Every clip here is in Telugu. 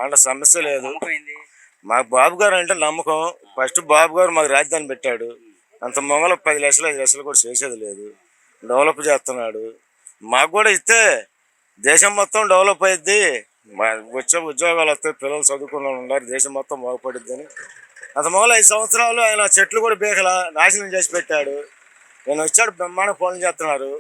అంటే సమస్య లేదు. మాకు బాబు గారు అంటే నమ్మకం. ఫస్ట్ బాబు గారు మాకు రాజధాని పెట్టాడు. అంత మొంగలో 10 లక్షలు 5 లక్షలు కూడా చేసేది లేదు. డెవలప్ చేస్తున్నాడు. మాకు కూడా ఇస్తే దేశం మొత్తం డెవలప్ అయ్యిద్ది. వచ్చే ఉద్యోగాలు వస్తాయి, పిల్లలు చదువుకున్న వాళ్ళు ఉన్నారు, దేశం మొత్తం బాగుపడుద్ది అని. అంత మొదలు 5 సంవత్సరాలు ఆయన చెట్లు కూడా బీకల నాశనం చేసి పెట్టాడు. నేను వచ్చాడు బ్రహ్మాండ పనులు చేస్తున్నారు.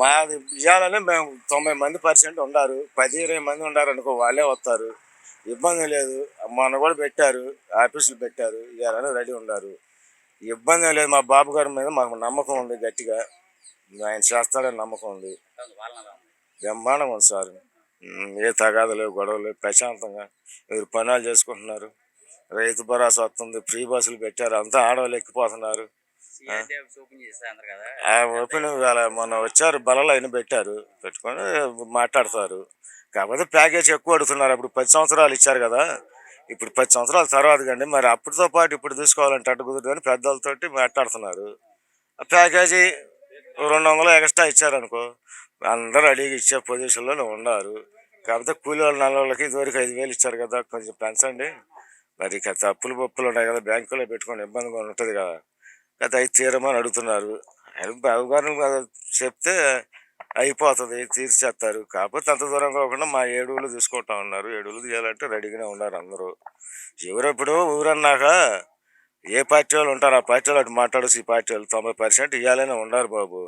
మాది ఇవ్వాలని మేము 90% ఉండారు, 10-20 మంది ఉండారు అనుకో, వాళ్ళే వస్తారు, ఇబ్బంది లేదు. మొన్న కూడా పెట్టారు, ఆఫీసులు పెట్టారు, ఇవ్వాలని రెడీ ఉన్నారు, ఇబ్బంది లేదు. మా బాబు గారి మీద మాకు నమ్మకం ఉంది, గట్టిగా ఆయన చేస్తాడని నమ్మకం ఉంది. బ్రహ్మాండం ఉంది సార్. ఏ తగాదలు గొడవలు ప్రశాంతంగా మీరు పనులు చేసుకుంటున్నారు. రైతు భరోసా వస్తుంది, ఫ్రీ బస్సులు పెట్టారు, అంతా ఆడవాళ్ళు ఎక్కిపోతున్నారు. ఓపెన్ మొన్న వచ్చారు, బలలో అయిన పెట్టారు, పెట్టుకొని మాట్లాడతారు. కాకపోతే ప్యాకేజ్ ఎక్కువ అడుగుతున్నారు. అప్పుడు 10 సంవత్సరాలు ఇచ్చారు కదా, ఇప్పుడు 10 సంవత్సరాల తర్వాత కండి మరి అప్పటితో పాటు ఇప్పుడు తీసుకోవాలంటే అడ్డు కుదురు అని పెద్దలతోటి మాట్లాడుతున్నారు. ఆ ప్యాకేజీ 200 ఎక్స్ట్రా ఇచ్చారనుకో, అందరూ అడిగి ఇచ్చే పొజిషన్లో ఉన్నారు. కాకపోతే కూలి వాళ్ళు నల్లవాళ్ళకి ఇదివరకు 5,000 ఇచ్చారు కదా, కొంచెం పెంచండి. మరి ఇక తప్పులు పప్పులు ఉన్నాయి కదా, బ్యాంకులో పెట్టుకొని ఇబ్బందిగా ఉంటుంది కదా, కదా అవి తీరమని అడుగుతున్నారు. బాబుగారు చెప్తే అయిపోతుంది, తీర్చేస్తారు. కాకపోతే అంత దూరం కాకుండా మా 7 తీసుకుంటా ఉన్నారు. 7 తీయాలంటే రెడీగానే ఉన్నారు అందరూ. ఎవరెప్పుడు ఊరన్నాక ఏ పార్టీ వాళ్ళు ఉంటారు, ఆ పార్టీ వాళ్ళు అటు మాట్లాడచ్చు. ఈ పార్టీ వాళ్ళు 90% ఇవ్వాలనే ఉన్నారు బాబు.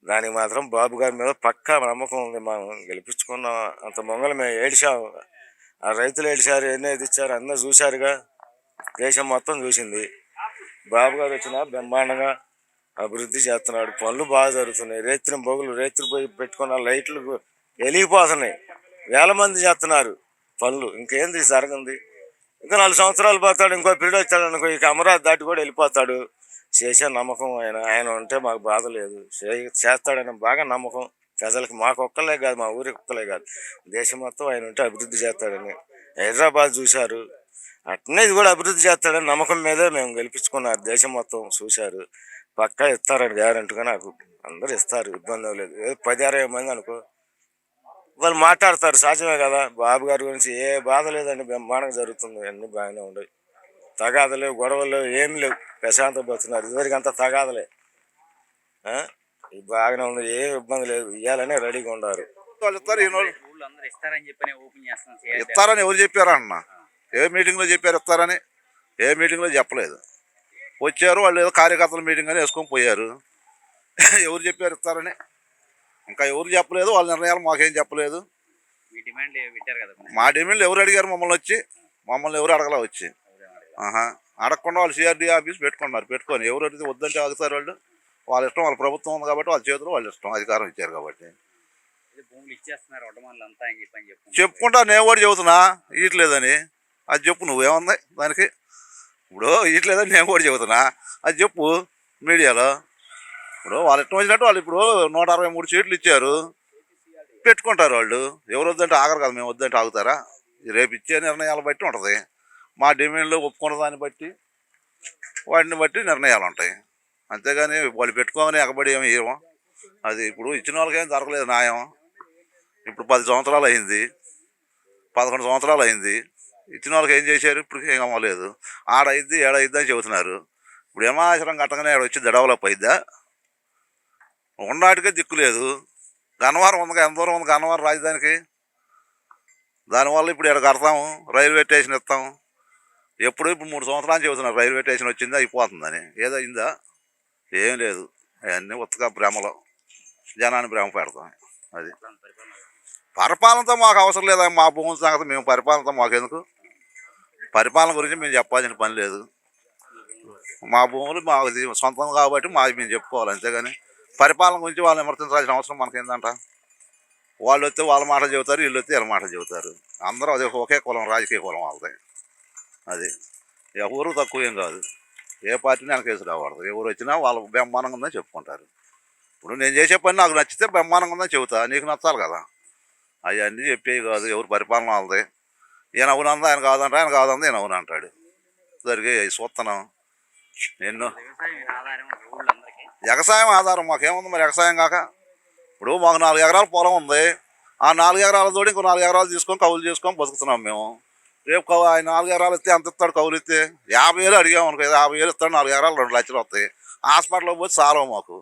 దానికి మాత్రం బాబు గారి మీద పక్కా నమ్మకం ఉంది. మనం గెలిపించుకున్నాం. అంత మొంగలు మేము ఏడిచాము, ఆ రైతులు ఏడిచారు, ఎన్ని ఇచ్చారు అందరూ చూశారుగా, దేశం మొత్తం చూసింది. బాబు గారు వచ్చినా బ్రహ్మాండంగా అభివృద్ధి చేస్తున్నాడు. పనులు బాగా జరుగుతున్నాయి. రేత్రి బొగులు రేత్రి పోయి పెట్టుకున్న లైట్లు వెలిగిపోతున్నాయి. వేల మంది చేస్తున్నారు పనులు. ఇంకేంది జరగంది. ఇంకా 4 సంవత్సరాలు పోతాడు, ఇంకో పీరియడ్ వచ్చాడు అనుకో, ఇక అమరావతి దాటి కూడా వెళ్ళిపోతాడు. చేసే నమ్మకం ఆయన ఉంటే మాకు బాధ లేదు. చేస్తాడని బాగా నమ్మకం ప్రజలకి. మాకు ఒక్కలే కాదు, మా ఊరికి ఒక్కలే కాదు, దేశం మొత్తం ఆయన ఉంటే అభివృద్ధి చేస్తాడని. హైదరాబాద్ చూశారు, అట్నే ఇది కూడా అభివృద్ధి చేస్తాడని నమ్మకం మీదే మేము గెలిపించుకున్నారు. దేశం మొత్తం చూశారు. పక్కా ఇస్తారని గ్యారెంటీగా నాకు అందరు ఇస్తారు, ఇబ్బంది లేదు. 10-20 మంది అనుకో, వాళ్ళు మాట్లాడతారు, సహజమే కదా. బాబు గారి గురించి ఏ బాధ లేదండి, బ్రహ్మాండంగా జరుగుతుంది, అన్నీ బాగానే ఉండవు. తగాదలు గొడవలు ఏం లేవు, ప్రశాంతం పోతున్నారు. ఇదివరకు అంతా తగాదలే. బాగానే ఉంది, ఏం ఇబ్బంది లేదు, ఇవ్వాలనే రెడీగా ఉన్నారు. ఇస్తారని ఎవరు చెప్పారన్న? ఏ మీటింగ్లో చెప్పారు ఇస్తారని? ఏ మీటింగ్లో చెప్పలేదు. వచ్చారు వాళ్ళు, ఏదో కార్యకర్తల మీటింగ్ అని వేసుకొని పోయారు. ఎవరు చెప్పారు ఇస్తారని? ఇంకా ఎవరు చెప్పలేదు. వాళ్ళ నిర్ణయాలు మాకేం చెప్పలేదు. మా డిమాండ్లు ఎవరు అడిగారు మమ్మల్ని వచ్చి? మమ్మల్ని ఎవరు అడగలా వచ్చి. అడగకుండా వాళ్ళు సిఆర్డీ ఆఫీస్ పెట్టుకొని ఎవరు అడిగితే వద్దంటే ఆగుతారు వాళ్ళు. వాళ్ళ ఇష్టం, వాళ్ళ ప్రభుత్వం ఉంది కాబట్టి వాళ్ళ చేతులు వాళ్ళ ఇష్టం, అధికారం ఇచ్చారు కాబట్టి. చెప్పుకుంటా నేను కూడా చెబుతున్నా ఇయట్లేదని. అది చెప్పు, నువ్వేముంది దానికి? ఇప్పుడు ఇయట్లేదని నేను కూడా చెబుతున్నా, అది చెప్పు మీడియాలో. ఇప్పుడు వాళ్ళ ఇష్టం వచ్చినట్టు వాళ్ళు ఇప్పుడు 163 సీట్లు ఇచ్చారు, పెట్టుకుంటారు వాళ్ళు. ఎవరు వద్దంటే ఆగరు కదా, మేము వద్దంటే ఆగుతారా? రేపు ఇచ్చే నిర్ణయాలు బట్టి ఉంటుంది. మా డిమాండ్లు ఒప్పుకున్న దాన్ని బట్టి, వాటిని బట్టి నిర్ణయాలు ఉంటాయి. అంతేగాని వాళ్ళు పెట్టుకోమని ఎగబడి ఏమి ఇవ్వం. అది ఇప్పుడు ఇచ్చిన వాళ్ళకేం జరగలేదు న్యాయం. ఇప్పుడు 10 సంవత్సరాలు అయింది, 11 సంవత్సరాలు అయింది. ఇచ్చిన వాళ్ళకి ఏం చేశారు? ఇప్పటికీ ఏం అవ్వలేదు. ఆడైద్ది ఏడైద్ది అని చెబుతున్నారు. ఇప్పుడు ఏమాశ్రం కట్టగానే వచ్చి డెవలప్ అయిద్దా? ఉన్నాటికే దిక్కు లేదు. గన్నవరం ఉంది, ఎంత దూరం ఉంది గన్నవరం రాజధానికి? దానివల్ల ఇప్పుడు ఇక్కడ కడతాము, రైల్వే స్టేషన్ ఇస్తాము. ఇప్పుడు 3 సంవత్సరాలు చెబుతున్నారు రైల్వే స్టేషన్ వచ్చిందా అయిపోతుందని. ఏదో అయిందా? ఏం లేదు. అవన్నీ ఉత్తగా భ్రమలో, జనాన్ని భ్రమ పెడతాం. అది పరిపాలనతో మాకు అవసరం లేదా? మా భూముల సంగతి మేము, పరిపాలనతో మాకెందుకు? పరిపాలన గురించి మేము చెప్పాల్సిన పని లేదు. మా భూములు మాది సొంతం కాబట్టి మాది మేము చెప్పుకోవాలి, అంతేగాని పరిపాలన గురించి వాళ్ళని విమర్శించాల్సిన అవసరం మనకేందంట? వాళ్ళు వస్తే వాళ్ళ మాట చెబుతారు, వీళ్ళు వస్తే వీళ్ళ మాట చెబుతారు. అందరూ అదే ఒకే కులం, రాజకీయ కులం వాళ్ళది. అది ఎవరు తక్కువ ఏం కాదు. ఏ పార్టీని వెనకేసి రాకూడదు. ఎవరు వచ్చినా వాళ్ళ బ్రహ్మాండంగా ఉందని చెప్పుకుంటారు. ఇప్పుడు నేను చేసే పని నాకు నచ్చితే బ్రహ్మాండంగా ఉందని చెబుతా, నీకు నచ్చాలి కదా. అవన్నీ చెప్పేవి కాదు. ఎవరు పరిపాలన వాళ్ళది. ఈయన అవునందా, ఆయన కాదంట, ఆయన కాదందా ఈయన అవును అంటాడు. జరిగే చూస్తున్నాం ఎన్నో. వ్యవసాయం ఆధారం మాకేముంది మరి? వ్యవసాయం కాక ఇప్పుడు మాకు 4 ఎకరాల పొలం ఉంది. ఆ 4 ఎకరాల తోటి ఇంకో 4 ఎకరాలు తీసుకొని కౌలు చేసుకొని బతుకుతున్నాం మేము. రేపు ఆయన 4 ఎకరాలు ఇస్తే ఎంత ఇస్తాడు కౌలు ఇస్తే 50,000 అడిగాము అనుకో 50,000 ఇస్తాడు 4 ఎకరాలు 2 లక్షలు వస్తాయి హాస్పిటల్కి పోతే సాలవు మాకు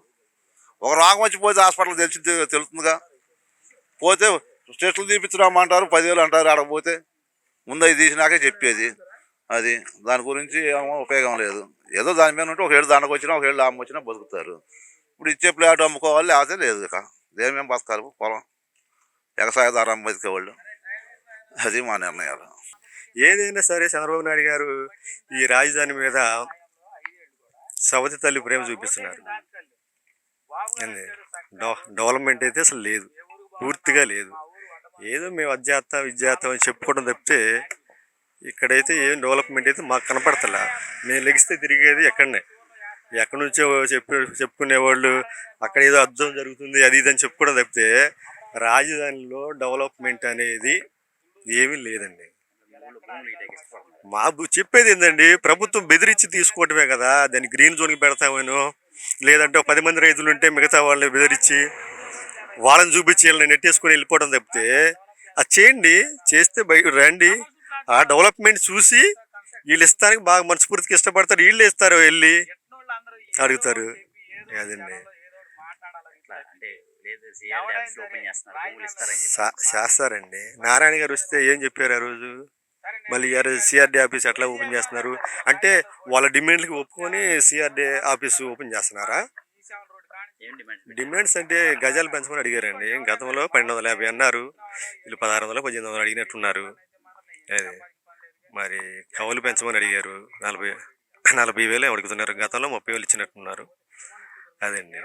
ఒక రోగం వచ్చి పోతే హాస్పిటల్ తెలుస్తుందిగా పోతే టెస్టులు తీపించడమంటారు 10,000 అంటారు ఆడ పోతే ముందు అవి తీసినాకే చెప్పేది అది దాని గురించి ఏమో ఉపయోగం లేదు ఏదో దాని మీద ఉంటే 1 ఏళ్ళు దండకు వచ్చినా 1 ఏళ్ళు లాభం వచ్చినా బతుకుతారు ఇప్పుడు ఇచ్చే ప్లాట్ అమ్ముకోవాలి లేకపోతే లేదు ఇక దేని మేము బతకాలి పొలం వ్యవసాయదారం బతికేవాళ్ళు అది మా నిర్ణయాలు. ఏదైనా సరే చంద్రబాబు నాయుడు గారు ఈ రాజధాని మీద సవతి తల్లి ప్రేమ చూపిస్తున్నారు. డెవలప్మెంట్ అయితే అసలు లేదు, పూర్తిగా లేదు. ఏదో మేము అధ్యాత్మ విద్యాత్మ అని చెప్పుకోవడం తప్పితే ఇక్కడైతే ఏం డెవలప్మెంట్ అయితే మాకు కనపడతలా. మేము లెగిస్తే తిరిగేది ఎక్కడి నుంచో చెప్పుకునేవాళ్ళు అక్కడ ఏదో అద్భుతం జరుగుతుంది అది ఇది అని చెప్పుకోవడం తప్పితే రాజధానిలో డెవలప్మెంట్ అనేది ఏమీ లేదండి. మా చెప్పేది ఏంటండి, ప్రభుత్వం బెదిరించి తీసుకోవటమే కదా. దాన్ని గ్రీన్ జోన్కి పెడతామేనో లేదంటే 10 మంది రైతులు ఉంటే మిగతా వాళ్ళని బెదిరించి వాళ్ళని చూపించి వీళ్ళని నెట్టేసుకొని వెళ్ళిపోవడం తప్పితే అది చేయండి. చేస్తే బయట రండి, ఆ డెవలప్మెంట్ చూసి వీళ్ళు ఇస్తానికి బాగా మనస్ఫూర్తిగా ఇష్టపడతారు, వీళ్ళు ఇస్తారు, వెళ్ళి అడుగుతారు. అదండి చేస్తారండి. నారాయణ గారు వస్తే ఏం చెప్పారు ఆ రోజు, మళ్ళీ సిఆర్డీ ఆఫీస్ ఎట్లా ఓపెన్ చేస్తున్నారు అంటే వాళ్ళ డిమాండ్లకి ఒప్పుకొని సిఆర్డీ ఆఫీస్ ఓపెన్ చేస్తున్నారా? డిమాండ్స్ అంటే గజాలు పెంచమని అడిగారండి. గతంలో 1250 అన్నారు, వీళ్ళు 1600 1800 అడిగినట్టున్నారు. అదే మరి కవులు పెంచమని అడిగారు, 40,000 అడుగుతున్నారు. గతంలో 30,000 ఇచ్చినట్టున్నారు. అదండి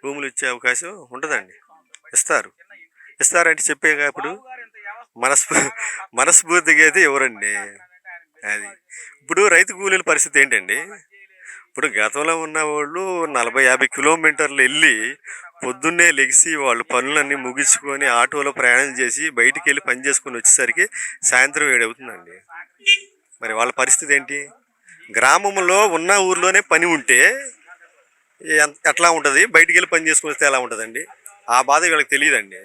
భూములు ఇచ్చే అవకాశం ఉంటుందండి. ఇస్తారంటే చెప్పేగా ఇప్పుడు మనస్ఫూర్తిగా అయితే ఎవరండి అది. ఇప్పుడు రైతు కూలీల పరిస్థితి ఏంటండి, ఇప్పుడు గతంలో ఉన్న వాళ్ళు 40-50 కిలోమీటర్లు వెళ్ళి పొద్దున్నే లెగిసి వాళ్ళు పనులన్నీ ముగించుకొని ఆటోలో ప్రయాణం చేసి బయటికి వెళ్ళి పని చేసుకొని వచ్చేసరికి సాయంత్రం 7 అవుతుందండి. మరి వాళ్ళ పరిస్థితి ఏంటి? గ్రామంలో ఉన్న ఊర్లోనే పని ఉంటే ఎట్లా ఉంటుంది, బయటికి వెళ్ళి పని చేసుకుని వస్తే ఎలా ఉంటుందండి? ఆ బాధ వీళ్ళకి తెలియదండి.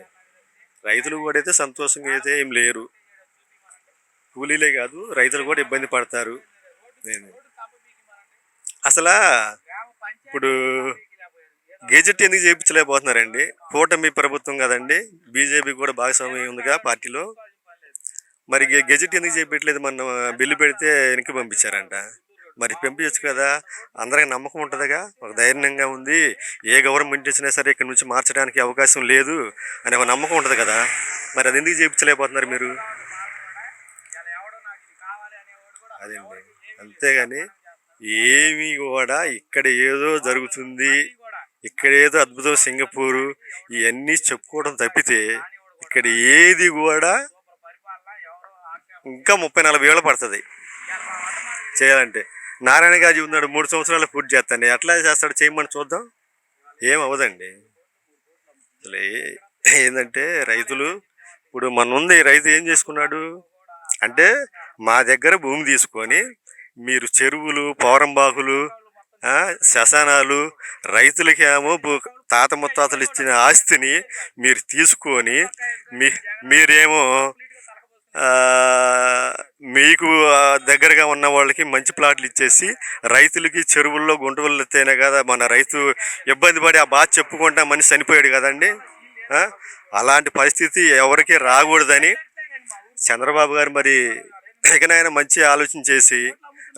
రైతులు కూడా అయితే సంతోషంగా అయితే ఏం లేరు, కూలీలే కాదు రైతులు కూడా ఇబ్బంది పడతారు. అసలు ఇప్పుడు గెజెట్ ఎందుకు చేయించలేకపోతున్నారండి? కూటమి ప్రభుత్వం కదండి, బీజేపీ కూడా భాగస్వామ్యం ఉందిగా పార్టీలో. మరి గెజెట్ ఎందుకు చేయించట్లేదు? మన బిల్లు పెడితే వెనక్కి పంపించారంట. మరి పంపించచ్చు కదా, అందరికి నమ్మకం ఉంటుందిగా, ఒక ధైర్యంగా ఉంది. ఏ గవర్నమెంట్ వచ్చినా సరే ఇక్కడ నుంచి మార్చడానికి అవకాశం లేదు అనే ఒక నమ్మకం ఉంటుంది కదా. మరి అది ఎందుకు చేయించలేకపోతున్నారు మీరు? అదండి, అంతేగాని ఏమీ కూడా ఇక్కడ ఏదో జరుగుతుంది, ఇక్కడ ఏదో అద్భుతం సింగపూరు ఇవన్నీ చెప్పుకోవడం తప్పితే ఇక్కడ ఏది కూడా ఇంకా 30-40 ఏళ్ళు పడుతుంది చేయాలంటే. నారాయణ గారు ఉన్నాడు 3 సంవత్సరాలు పూర్తి చేస్తాను, ఎట్లా చేస్తాడు చేయమని చూద్దాం. ఏం అవ్వదండి. అసలు ఏంటంటే రైతులు ఇప్పుడు మన ఉంది, రైతు ఏం చేసుకున్నాడు అంటే మా దగ్గర భూమి తీసుకొని మీరు చెరువులు పౌరంబాకులు శ్మశానాలు రైతులకేమో తాత ముత్తాతలు ఇచ్చిన ఆస్తిని మీరు తీసుకొని మీరేమో మీకు దగ్గరగా ఉన్న వాళ్ళకి మంచి ప్లాట్లు ఇచ్చేసి రైతులకి చెరువుల్లో గుంటలు ఎత్తేనే కదా మన రైతు ఇబ్బంది పడి ఆ బాధ చెప్పుకుంటా మనిషి చనిపోయాడు కదండి. అలాంటి పరిస్థితి ఎవరికి రాకూడదని చంద్రబాబు గారు మరి ఇకనైనా మంచి ఆలోచన చేసి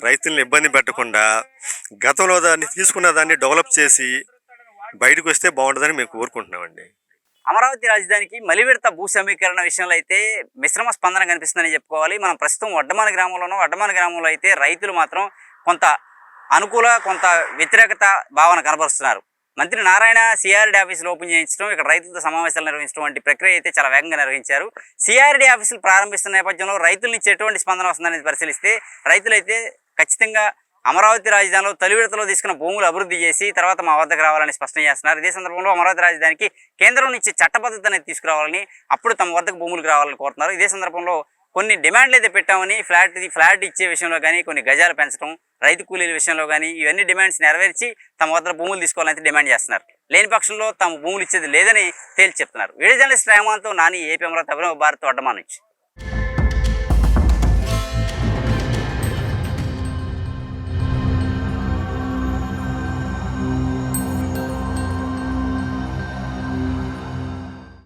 రైతులను ఇబ్బంది పెట్టకుండా గతంలో దాన్ని తీసుకున్న దాన్ని డెవలప్ చేసి బయటకు వస్తే బాగుంటుందని మేము కోరుకుంటున్నామండి. అమరావతి రాజధానికి మలి విడత భూ సమీకరణ విషయంలో అయితే మిశ్రమ స్పందన కనిపిస్తుందని చెప్పుకోవాలి. మనం ప్రస్తుతం వడ్డమాన గ్రామంలో అయితే రైతులు మాత్రం కొంత అనుకూల కొంత వ్యతిరేకత భావన కనబరుస్తున్నారు. మంత్రి నారాయణ సిఆర్డీ ఆఫీసులు ఓపెన్ చేయించడం, ఇక్కడ రైతులతో సమావేశాలు నిర్వహించడం వంటి ప్రక్రియ అయితే చాలా వేగంగా నిర్వహించారు. సిఆర్డీ ఆఫీసులు ప్రారంభిస్తున్న నేపథ్యంలో రైతుల నుంచి ఎటువంటి స్పందన వస్తుందనేది పరిశీలిస్తే రైతులైతే ఖచ్చితంగా అమరావతి రాజధానిలో తొలి విడతలో తీసుకున్న భూములు అభివృద్ధి చేసి తర్వాత మా వద్దకు రావాలని స్పష్టం చేస్తున్నారు. ఇదే సందర్భంలో అమరావతి రాజధానికి కేంద్రం నుంచి చట్టబద్ధత అనేది తీసుకురావాలని, అప్పుడు తమ వద్దకు భూములకు రావాలని కోరుతున్నారు. ఇదే సందర్భంలో కొన్ని డిమాండ్లు అయితే పెట్టామని, ఫ్లాట్ ఇచ్చే విషయంలో కానీ, కొన్ని గజాలు పెంచడం, రైతు కూలీల విషయంలో కానీ ఇవన్నీ డిమాండ్స్ నెరవేర్చి తమ వద్ద భూములు తీసుకోవాలని డిమాండ్ చేస్తున్నారు. లేని పక్షంలో తమ భూములు ఇచ్చేది లేదని తేల్చి చెప్తున్నారు. వీడియో జర్నలిస్ట్ రెహమాన్తో నాని, ఏపీ అమరావతి, అభినవ్ భారత్, వడ్డమాన్ నుంచి.